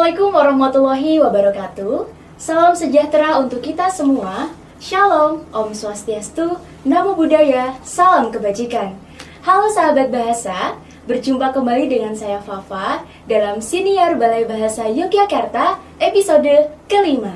Assalamualaikum warahmatullahi wabarakatuh. Salam sejahtera untuk kita semua. Shalom, Om Swastiastu, Namo Buddhaya, salam kebajikan. Halo sahabat bahasa, berjumpa kembali dengan saya Fafa dalam Siniar Balai Bahasa Yogyakarta episode kelima.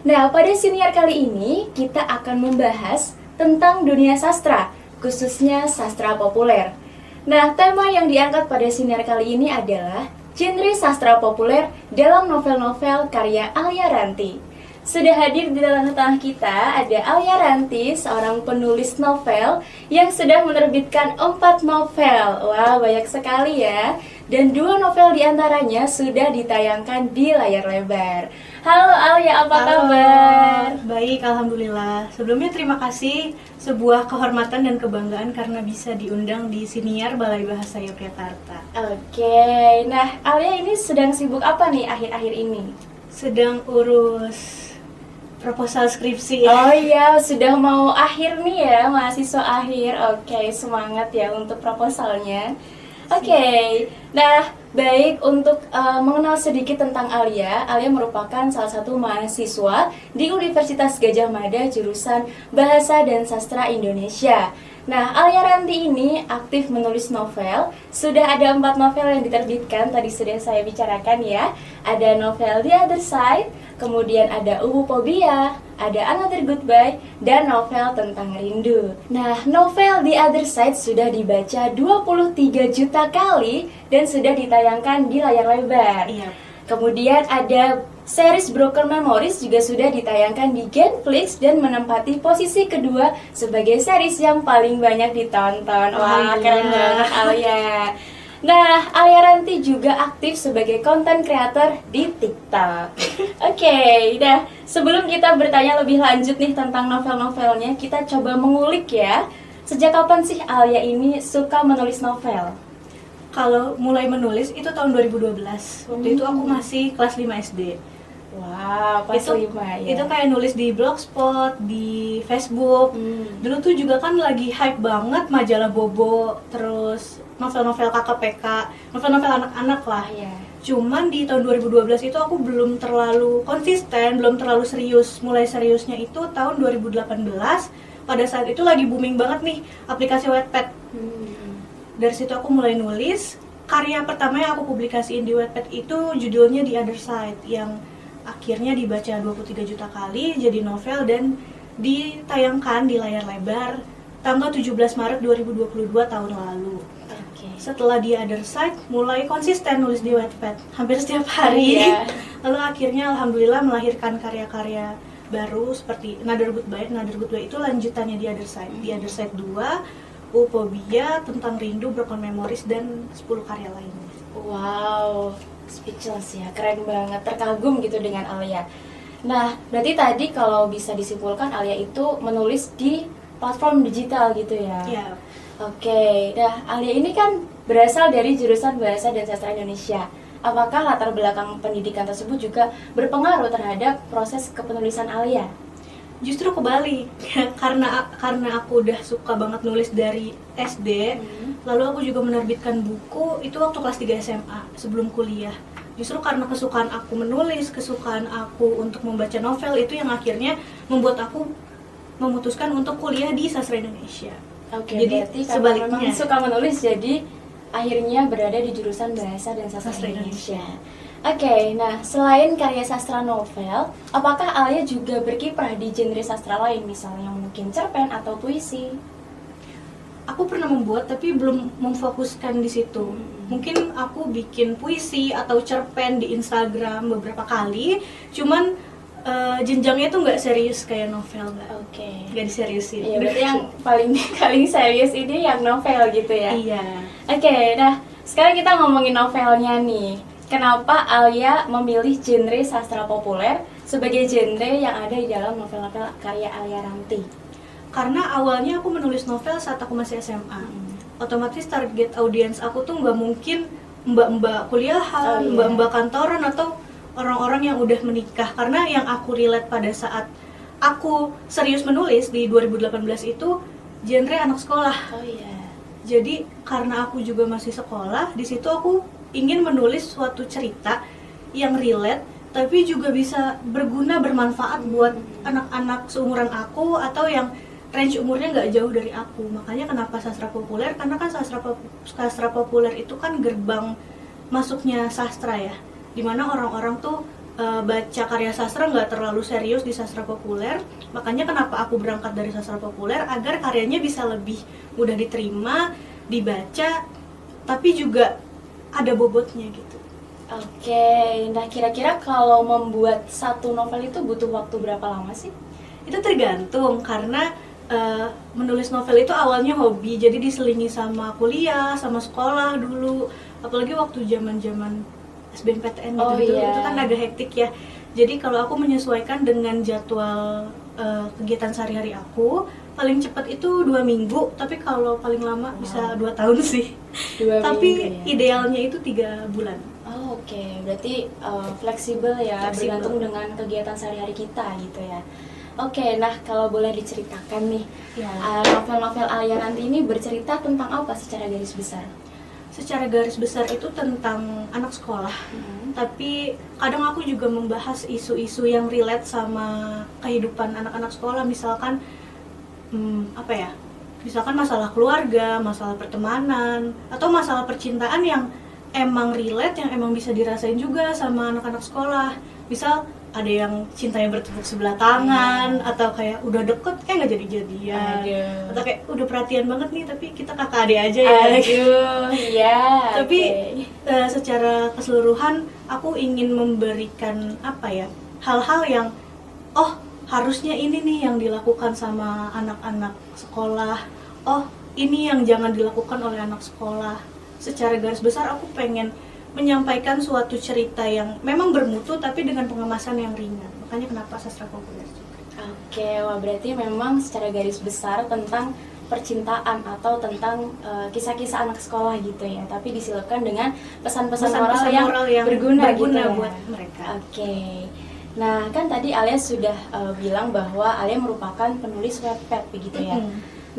Nah, pada siniar kali ini kita akan membahas tentang dunia sastra, khususnya sastra populer. Nah, tema yang diangkat pada siniar kali ini adalah genre sastra populer dalam novel-novel karya Alia Ranti. Sudah hadir di dalam tengah kita ada Alia Ranti, seorang penulis novel yang sudah menerbitkan 4 novel. Wah, banyak sekali ya. Dan 2 novel diantaranya sudah ditayangkan di layar lebar. Halo Alia, apa kabar? Baik, alhamdulillah. Sebelumnya terima kasih, sebuah kehormatan dan kebanggaan karena bisa diundang di Siniar Balai Bahasa Yogyakarta. Oke, nah Alia ini sedang sibuk apa nih akhir-akhir ini? Sedang urus proposal skripsi. Oh iya, sudah mau akhir nih ya, mahasiswa akhir. Oke, semangat ya untuk proposalnya. Oke, nah baik, untuk mengenal sedikit tentang Alia merupakan salah satu mahasiswa di Universitas Gadjah Mada jurusan Bahasa dan Sastra Indonesia. Nah, Alia Ranti ini aktif menulis novel. Sudah ada 4 novel yang diterbitkan, tadi sudah saya bicarakan ya. Ada novel The Other Side, kemudian ada Ubuphobia, ada Another Goodbye, dan novel tentang rindu. Nah, novel The Other Side sudah dibaca 23 juta kali dan sudah ditayangkan di layar lebar. Iya. Kemudian ada series Broken Memories juga sudah ditayangkan di Genflix dan menempati posisi kedua sebagai series yang paling banyak ditonton. Wah, keren banget Alia. Nah, Alia Ranti juga aktif sebagai content creator di TikTok. Oke, nah sebelum kita bertanya lebih lanjut nih tentang novel-novelnya, kita coba mengulik ya. Sejak kapan sih Alia ini suka menulis novel? Kalau mulai menulis itu tahun 2012. Waktu itu aku masih kelas 5 SD. Wow, kelas 5 ya. Itu kayak nulis di Blogspot, di Facebook. Dulu tuh juga kan lagi hype banget majalah Bobo, terus novel-novel KKPK, novel-novel anak-anak lah. Ya. Cuman di tahun 2012 itu aku belum terlalu konsisten, belum terlalu serius. Mulai seriusnya itu tahun 2018. Pada saat itu lagi booming banget nih aplikasi Wattpad. Dari situ aku mulai nulis. Karya pertama yang aku publikasiin di Wattpad itu judulnya The Other Side, yang akhirnya dibaca 23 juta kali, jadi novel dan ditayangkan di layar lebar tanggal 17 Maret 2022 tahun lalu. Setelah The Other Side, mulai konsisten nulis di Wattpad hampir setiap hari. Lalu akhirnya alhamdulillah melahirkan karya-karya baru seperti Another Goodbye. Another Goodbye itu lanjutannya The Other Side. The Other Side 2, Ubuphobia, Tentang Rindu, Broken Memories, dan 10 karya lainnya. Wow, speechless ya, keren banget, terkagum gitu dengan Alia. Nah, berarti tadi kalau bisa disimpulkan Alia itu menulis di platform digital gitu ya? Iya. Oke, nah Alia ini kan berasal dari jurusan Bahasa dan Sastra Indonesia. Apakah latar belakang pendidikan tersebut juga berpengaruh terhadap proses kepenulisan Alia? Justru kebalik, karena aku udah suka banget nulis dari SD, lalu aku juga menerbitkan buku itu waktu kelas 3 SMA sebelum kuliah. Justru karena kesukaan aku menulis, kesukaan aku untuk membaca novel itu yang akhirnya membuat aku memutuskan untuk kuliah di Sastra Indonesia. Oke, jadi berarti sebaliknya, memang suka menulis jadi akhirnya berada di jurusan Bahasa dan Sastra Indonesia. Oke, nah selain karya sastra novel, apakah Alia juga berkiprah di genre sastra lain, misalnya mungkin cerpen atau puisi? Aku pernah membuat tapi belum memfokuskan di situ. Mungkin aku bikin puisi atau cerpen di Instagram beberapa kali, cuman jenjangnya tuh nggak serius kayak novel, nggak diseriusin. Iya, berarti yang paling serius ini yang novel gitu ya? Iya. Oke, nah sekarang kita ngomongin novelnya nih. Kenapa Alia memilih genre sastra populer sebagai genre yang ada di dalam novel-novel karya Alia Ranti? Karena awalnya aku menulis novel saat aku masih SMA. Otomatis target audiens aku tuh nggak mungkin mbak-mbak kuliahan, mbak-mbak kantoran, atau orang-orang yang udah menikah. Karena yang aku relate pada saat aku serius menulis di 2018 itu genre anak sekolah. Jadi karena aku juga masih sekolah, di situ aku ingin menulis suatu cerita yang relate tapi juga bisa berguna, bermanfaat buat anak-anak seumuran aku atau yang range umurnya nggak jauh dari aku. Makanya kenapa sastra populer, karena kan sastra populer itu kan gerbang masuknya sastra ya, dimana orang-orang tuh baca karya sastra nggak terlalu serius di sastra populer. Makanya kenapa aku berangkat dari sastra populer, agar karyanya bisa lebih mudah diterima, dibaca, tapi juga ada bobotnya gitu. Oke, nah kira-kira kalau membuat satu novel itu butuh waktu berapa lama sih? Itu tergantung, karena menulis novel itu awalnya hobi, jadi diselingi sama kuliah, sama sekolah dulu. Apalagi waktu zaman-zaman SBMPTN gitu, itu kan agak hektik ya. Jadi kalau aku menyesuaikan dengan jadwal kegiatan sehari-hari aku, paling cepat itu 2 minggu, tapi kalau paling lama bisa 2 tahun sih. Tapi minggu, ya? Idealnya itu 3 bulan. Oke, berarti fleksibel ya, bergantung dengan kegiatan sehari-hari kita gitu ya. Oke, nah kalau boleh diceritakan nih, novel-novel Alia nanti ini bercerita tentang apa secara garis besar? Secara garis besar itu tentang anak sekolah, tapi kadang aku juga membahas isu-isu yang relate sama kehidupan anak-anak sekolah, misalkan misalkan masalah keluarga, masalah pertemanan, atau masalah percintaan yang emang relate, yang emang bisa dirasain juga sama anak-anak sekolah. Misal ada yang cintanya bertepuk sebelah tangan, atau kayak udah deket nggak jadi-jadian, atau kayak udah perhatian banget nih tapi kita kakak adik aja ya. Tapi secara keseluruhan aku ingin memberikan hal-hal yang harusnya ini nih yang dilakukan sama anak-anak sekolah, ini yang jangan dilakukan oleh anak sekolah. Secara garis besar aku pengen menyampaikan suatu cerita yang memang bermutu tapi dengan pengemasan yang ringan. Makanya kenapa sastra populer juga. Oke, wah berarti memang secara garis besar tentang percintaan atau tentang kisah-kisah anak sekolah gitu ya, tapi diselipkan dengan pesan-pesan moral yang berguna gitu ya buat mereka. Oke. Nah, kan tadi Alia sudah bilang bahwa Alia merupakan penulis Wattpad begitu ya.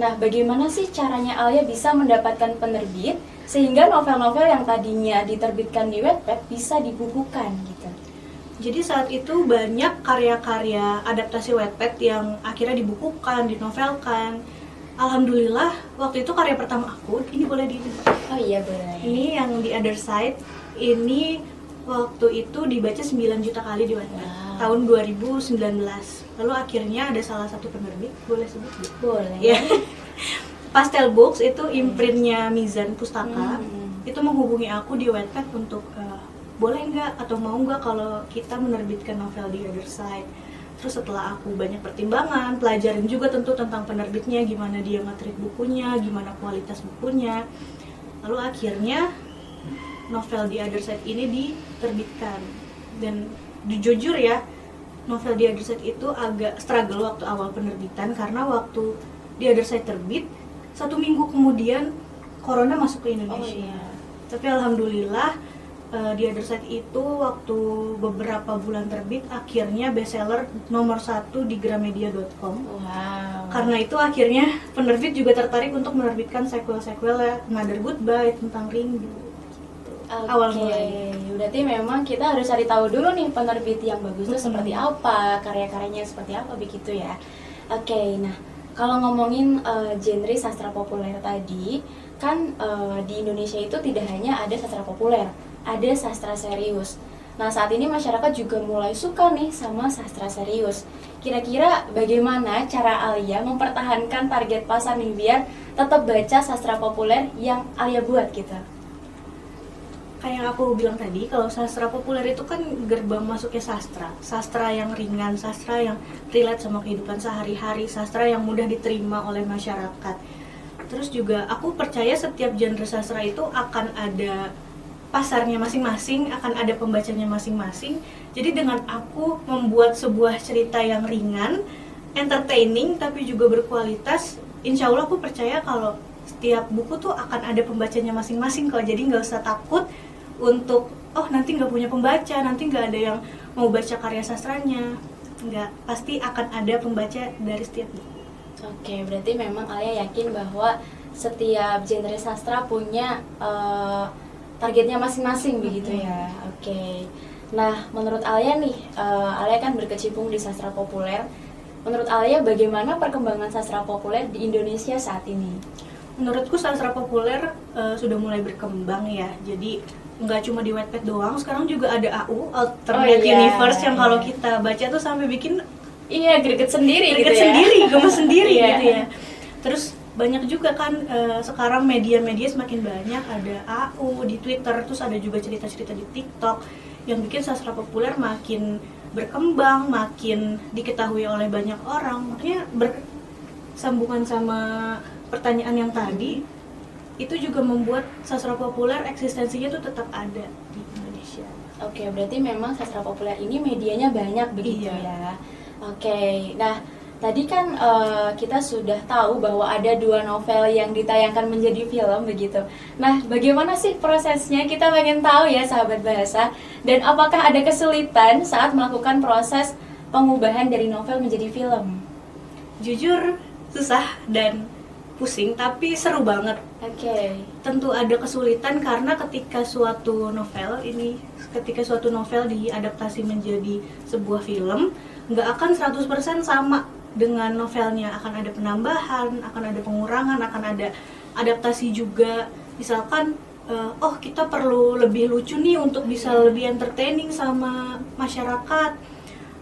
Nah, bagaimana sih caranya Alia bisa mendapatkan penerbit sehingga novel-novel yang tadinya diterbitkan di Wattpad bisa dibukukan gitu? Jadi saat itu banyak karya-karya adaptasi Wattpad yang akhirnya dibukukan, dinovelkan. Alhamdulillah, waktu itu karya pertama aku, ini boleh Oh iya boleh. Ini yang The Other Side, ini waktu itu dibaca 9 juta kali di Wattpad, tahun 2019. Lalu akhirnya ada salah satu penerbit, boleh sebut? Boleh. Ya. Pastel Books itu imprintnya Mizan Pustaka, itu menghubungi aku di Wattpad untuk boleh nggak atau mau nggak kalau kita menerbitkan novel The Other Side. Terus setelah aku banyak pertimbangan, pelajarin juga tentu tentang penerbitnya, gimana dia nge-treat bukunya, gimana kualitas bukunya. Lalu akhirnya novel The Other Side ini diterbitkan. Dan jujur ya, novel The Other Side itu agak struggle waktu awal penerbitan, karena waktu The Other Side terbit, 1 minggu kemudian corona masuk ke Indonesia. Tapi alhamdulillah The Other Side itu waktu beberapa bulan terbit akhirnya bestseller nomor 1 di gramedia.com. Karena itu akhirnya penerbit juga tertarik untuk menerbitkan sequel-sequel Another Goodbye, tentang rindu. Awal mulanya. Berarti memang kita harus cari tahu dulu nih penerbit yang bagus itu seperti apa, karya-karyanya seperti apa begitu ya. Oke, nah kalau ngomongin genre sastra populer tadi, kan di Indonesia itu tidak hanya ada sastra populer, ada sastra serius. Nah saat ini masyarakat juga mulai suka nih sama sastra serius. Kira-kira bagaimana cara Alia mempertahankan target pasar nih biar tetap baca sastra populer yang Alia buat gitu? Kayak yang aku bilang tadi, kalau sastra populer itu kan gerbang masuknya sastra yang ringan, sastra yang relate sama kehidupan sehari-hari, sastra yang mudah diterima oleh masyarakat. Terus juga aku percaya setiap genre sastra itu akan ada pasarnya masing-masing, akan ada pembacanya masing-masing. Jadi dengan aku membuat sebuah cerita yang ringan, entertaining, tapi juga berkualitas, insya Allah aku percaya kalau setiap buku tuh akan ada pembacanya masing-masing kok. Jadi nggak usah takut untuk nanti nggak punya pembaca, nanti nggak ada yang mau baca karya sastranya. Nggak, pasti akan ada pembaca dari setiap buku. Oke, berarti memang Alia yakin bahwa setiap genre sastra punya targetnya masing-masing begitu ya. Oke. Nah, menurut Alia nih, Alia kan berkecimpung di sastra populer. Menurut Alia, bagaimana perkembangan sastra populer di Indonesia saat ini? Menurutku sastra populer sudah mulai berkembang ya. Jadi nggak cuma di Wattpad doang, sekarang juga ada AU, Alternate Universe, yang kalau kita baca tuh sampai bikin greget sendiri greget gitu sendiri, gemes sendiri Iya. gitu ya. Terus banyak juga kan sekarang media-media semakin banyak, ada AU di Twitter, terus ada juga cerita-cerita di TikTok yang bikin sastra populer makin berkembang, makin diketahui oleh banyak orang. Makanya bersambungan sama pertanyaan yang tadi, itu juga membuat sastra populer eksistensinya tuh tetap ada di Indonesia. Oke, berarti memang sastra populer ini medianya banyak begitu ya. Oke, nah tadi kan kita sudah tahu bahwa ada 2 novel yang ditayangkan menjadi film begitu. Nah, bagaimana sih prosesnya? Kita pengen tahu ya sahabat bahasa. Dan apakah ada kesulitan saat melakukan proses pengubahan dari novel menjadi film? Jujur susah dan pusing, tapi seru banget. Oke. Tentu ada kesulitan karena ketika suatu novel diadaptasi menjadi sebuah film, nggak akan 100% sama dengan novelnya. Akan ada penambahan, akan ada pengurangan, akan ada adaptasi juga. Misalkan kita perlu lebih lucu nih untuk bisa lebih entertaining sama masyarakat,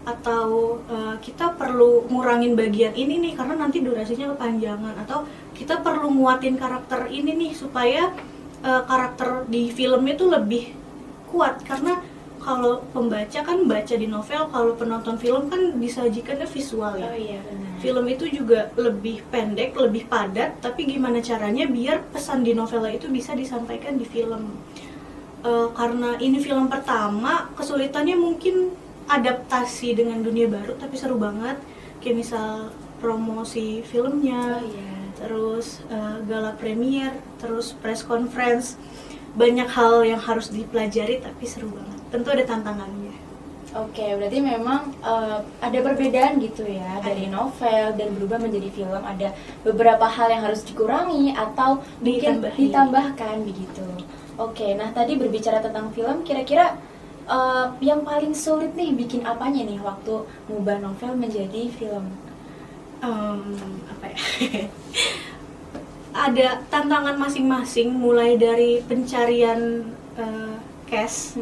atau kita perlu ngurangin bagian ini nih karena nanti durasinya kepanjangan, atau kita perlu nguatin karakter ini nih supaya karakter di filmnya tuh lebih kuat. Karena kalau pembaca kan baca di novel, kalau penonton film kan disajikannya visual ya. Oh iya, benar. Film itu juga lebih pendek, lebih padat, tapi gimana caranya biar pesan di novelnya itu bisa disampaikan di film. Karena ini film pertama, kesulitannya mungkin adaptasi dengan dunia baru, tapi seru banget. Kayak misal promosi filmnya, terus gala premier, terus press conference, banyak hal yang harus dipelajari, tapi seru banget. Tentu ada tantangannya. Oke, berarti memang ada perbedaan gitu ya dari novel dan berubah menjadi film. Ada beberapa hal yang harus dikurangi atau mungkin ditambahkan begitu. Oke, nah tadi berbicara tentang film, kira-kira yang paling sulit nih bikin apanya nih waktu ngubah novel menjadi film? Apa ya? Ada tantangan masing-masing, mulai dari pencarian cast.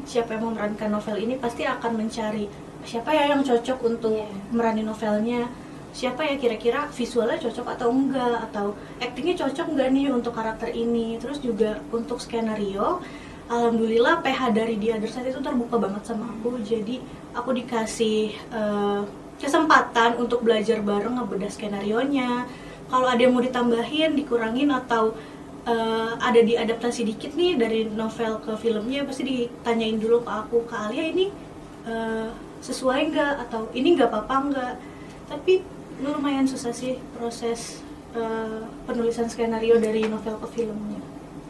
Siapa yang memerankan novel ini pasti akan mencari siapa ya yang cocok untuk merani novelnya, siapa ya kira-kira visualnya cocok atau enggak, atau aktingnya cocok enggak nih untuk karakter ini. Terus juga untuk skenario, alhamdulillah PH dari The Other Side itu terbuka banget sama aku. Jadi aku dikasih kesempatan untuk belajar bareng ngebedah skenarionya. Kalau ada yang mau ditambahin, dikurangin, atau ada diadaptasi dikit nih dari novel ke filmnya, pasti ditanyain dulu ke aku, ke Alia ini sesuai nggak, atau ini nggak apa-apa nggak. Tapi lumayan susah sih proses penulisan skenario dari novel ke filmnya.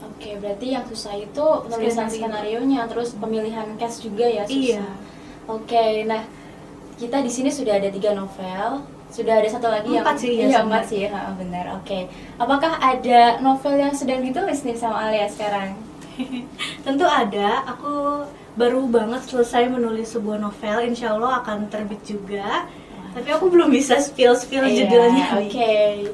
Oke, berarti yang susah itu penulisan skenarionya, terus pemilihan cast juga ya susah. Iya. Oke, nah kita di sini sudah ada 3 novel, sudah ada satu lagi 4 sih ya. 4 sih, benar. Oke, apakah ada novel yang sedang ditulis nih sama Alia sekarang? Tentu ada. Aku baru banget selesai menulis sebuah novel, insya Allah akan terbit juga. Tapi aku belum bisa spill judulnya. Oke.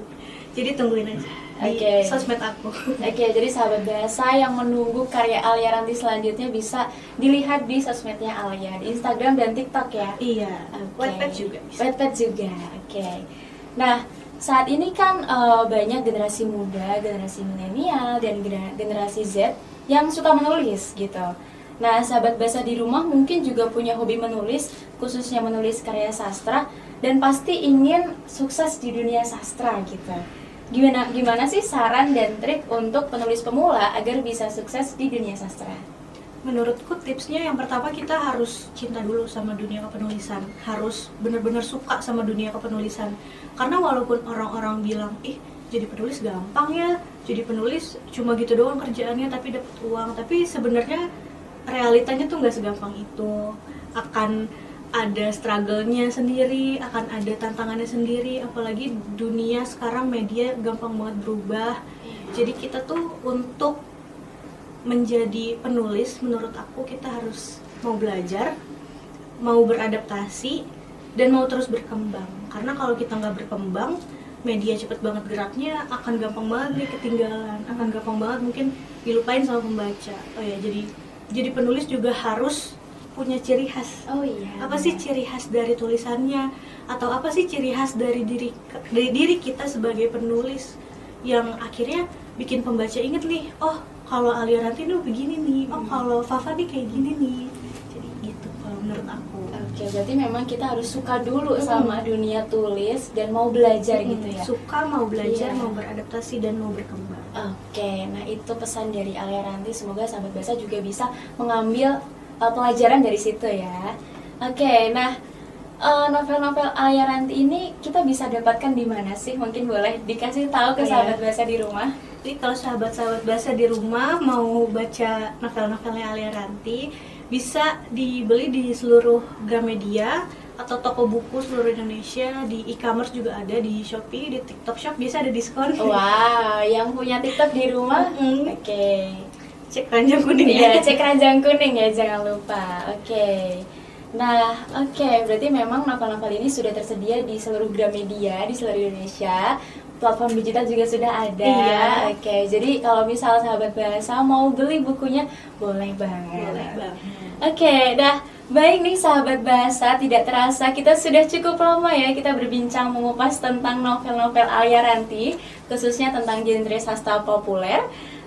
Jadi tungguin aja di sosmed aku. Oke, jadi sahabat bahasa yang menunggu karya Alia Ranti selanjutnya bisa dilihat di sosmednya Alia, di Instagram dan TikTok ya. Iya. Wattpad juga. Wattpad juga. Oke. Nah, saat ini kan banyak generasi muda, generasi milenial dan generasi Z yang suka menulis gitu. Nah, sahabat bahasa di rumah mungkin juga punya hobi menulis, khususnya menulis karya sastra, dan pasti ingin sukses di dunia sastra gitu. Gimana sih saran dan trik untuk penulis pemula agar bisa sukses di dunia sastra? Menurutku tipsnya yang pertama, kita harus cinta dulu sama dunia kepenulisan. Harus benar-benar suka sama dunia kepenulisan. Karena walaupun orang-orang bilang, jadi penulis gampang ya, jadi penulis cuma gitu doang kerjaannya tapi dapat uang. Tapi sebenarnya realitanya tuh nggak segampang itu. Akan ada struggle-nya sendiri, akan ada tantangannya sendiri, apalagi dunia sekarang media gampang banget berubah. Jadi kita tuh untuk menjadi penulis, menurut aku kita harus mau belajar, mau beradaptasi, dan mau terus berkembang. Karena kalau kita nggak berkembang, media cepet banget geraknya, akan gampang banget nih ketinggalan, akan gampang banget mungkin dilupain sama pembaca. Oh ya, jadi penulis juga harus punya ciri khas. Oh iya. Apa sih ciri khas dari tulisannya? Atau apa sih ciri khas dari diri kita sebagai penulis yang akhirnya bikin pembaca inget nih, oh kalau Alia Ranti tuh begini nih, oh kalau Fafa nih kayak gini nih. Jadi gitu kalau menurut aku. Oke, berarti memang kita harus suka dulu sama dunia tulis dan mau belajar gitu ya. Suka, mau belajar, Iya. mau beradaptasi, dan mau berkembang. Oke, nah itu pesan dari Alia Ranti. Semoga sahabat bahasa juga bisa mengambil pelajaran dari situ ya. Oke, nah novel-novel Alia Ranti ini kita bisa dapatkan di mana sih? Mungkin boleh dikasih tahu ke Iya. sahabat bahasa di rumah. Jadi kalau sahabat-sahabat bahasa di rumah mau baca novel-novelnya Alia Ranti, bisa dibeli di seluruh Gramedia atau toko buku seluruh Indonesia. Di e-commerce juga ada, di Shopee, di TikTok Shop bisa ada diskon. Wow, yang punya TikTok di rumah, oke. Cek ranjang kuning Iya, ya. cek ranjang kuning ya, jangan lupa. Oke. Nah, oke, berarti memang novel-novel ini sudah tersedia di seluruh Gramedia di seluruh Indonesia. Platform digital juga sudah ada. Iya. Oke, jadi kalau misal sahabat bahasa mau beli bukunya, boleh banget. Boleh banget. Oke, dah baik nih sahabat bahasa, tidak terasa kita sudah cukup lama ya kita berbincang mengupas tentang novel-novel Alia Ranti, khususnya tentang genre sastra populer.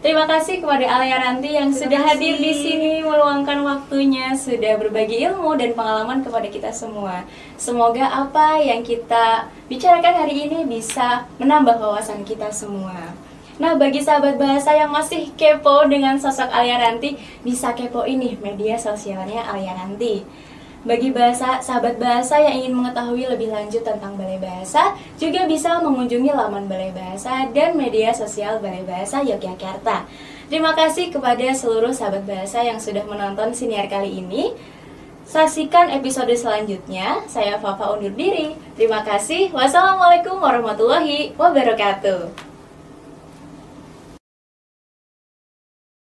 Terima kasih kepada Alia Ranti yang sudah hadir di sini, meluangkan waktunya, sudah berbagi ilmu dan pengalaman kepada kita semua. Semoga apa yang kita bicarakan hari ini bisa menambah wawasan kita semua. Nah, bagi sahabat bahasa yang masih kepo dengan sosok Alia Ranti, bisa kepo ini media sosialnya Alia Ranti. Bagi sahabat bahasa yang ingin mengetahui lebih lanjut tentang Balai Bahasa, juga bisa mengunjungi laman Balai Bahasa dan media sosial Balai Bahasa Yogyakarta. Terima kasih kepada seluruh sahabat bahasa yang sudah menonton siniar kali ini. Saksikan episode selanjutnya. Saya Fafa undur diri. Terima kasih. Wassalamualaikum warahmatullahi wabarakatuh.